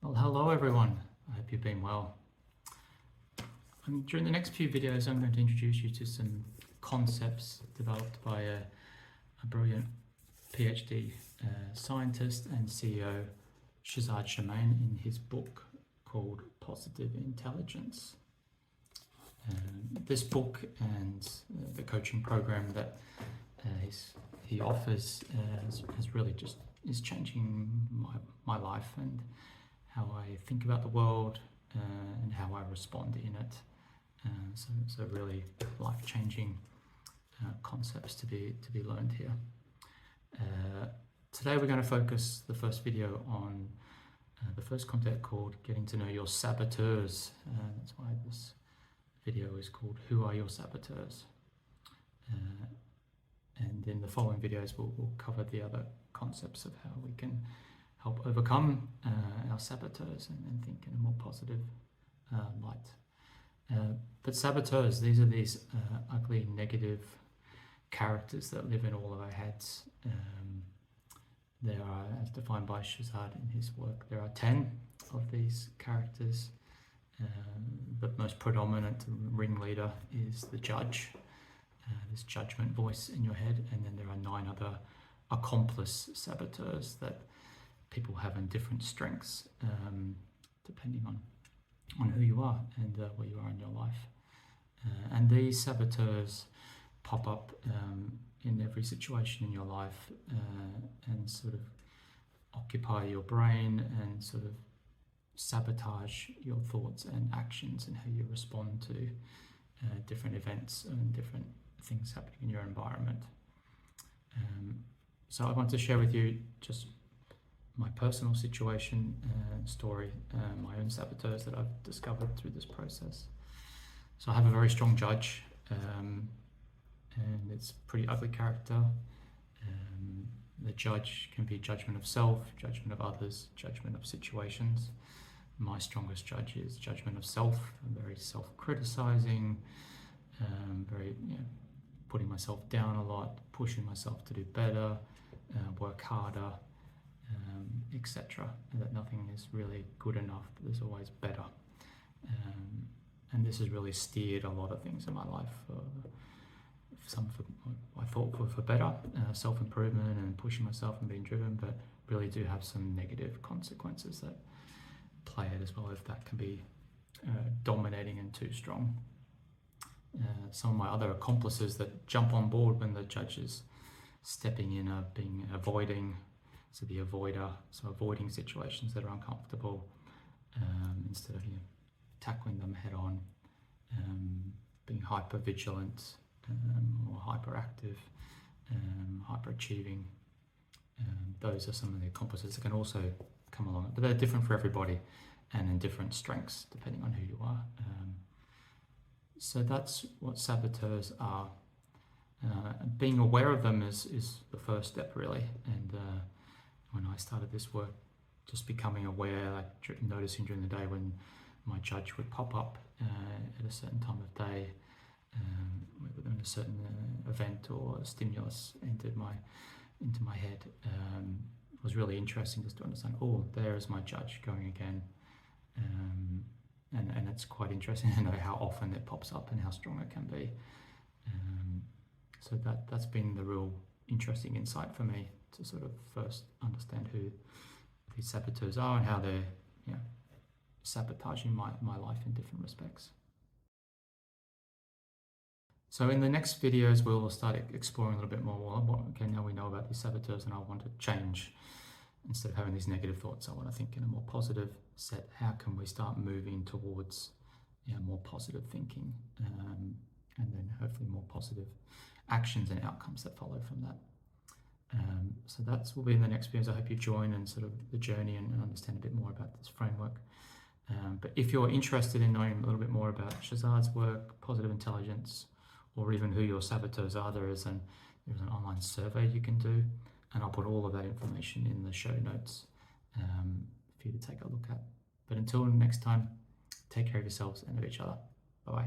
Well, hello everyone. I hope you've been well. During the next few videos, I'm going to introduce you to some concepts developed by a brilliant PhD scientist and CEO, Shirzad Chamine, in his book called Positive Intelligence. This book and the coaching program that he offers has really just is changing my life and how I think about the world and how I respond in it. So really life-changing concepts to be learned here. Today we're going to focus the first video on the first concept called getting to know your saboteurs. That's why this video is called Who Are Your Saboteurs? And in the following videos we'll cover the other concepts of how we can help overcome our saboteurs and think in a more positive light. But saboteurs, these are these ugly, negative characters that live in all of our heads. There are, as defined by Shirzad in his work, there are 10 of these characters. The most predominant ringleader is the judge, this judgment voice in your head, and then there are 9 other accomplice saboteurs that people have in different strengths, depending on who you are and where you are in your life. And these saboteurs pop up in every situation in your life and sort of occupy your brain and sort of sabotage your thoughts and actions and how you respond to different events and different things happening in your environment. So I want to share with you just my personal situation and story, my own saboteurs that I've discovered through this process. So I have a very strong judge, and it's a pretty ugly character. The judge can be judgment of self, judgment of others, judgment of situations. My strongest judge is judgment of self. I'm very self-criticizing, very putting myself down a lot, pushing myself to do better, work harder, etc. That nothing is really good enough, but there's always better. And this has really steered a lot of things in my life. I thought for better, self-improvement and pushing myself and being driven, but really do have some negative consequences that play it as well if that can be dominating and too strong. Some of my other accomplices that jump on board when the judge is stepping in are being avoiding, so the avoider, so avoiding situations that are uncomfortable instead of tackling them head on, being hyper vigilant or hyperactive, hyper achieving. Those are some of the accomplices that can also come along, but they're different for everybody and in different strengths depending on who you are. So that's what saboteurs are. Being aware of them is the first step really, and when I started this work, just becoming aware, like noticing during the day when my judge would pop up at a certain time of day, when a certain event or stimulus entered into my head, was really interesting just to understand, oh, there is my judge going again. And it's quite interesting to know how often it pops up and how strong it can be. So that's been the real interesting insight for me, to sort of first understand who these saboteurs are and how they're sabotaging my life in different respects. So in the next videos we'll start exploring a little bit more, okay, now we know about these saboteurs and I want to change. Instead of having these negative thoughts, I want to think in a more positive set. How can we start moving towards more positive thinking, and then hopefully more positive actions and outcomes that follow from that. So that will be in the next videos. I hope you join and sort of the journey and understand a bit more about this framework. But if you're interested in knowing a little bit more about Shirzad's work, positive intelligence, or even who your saboteurs are, there's an online survey you can do, and I'll put all of that information in the show notes for you to take a look at. But until next time, take care of yourselves and of each other. Bye-bye.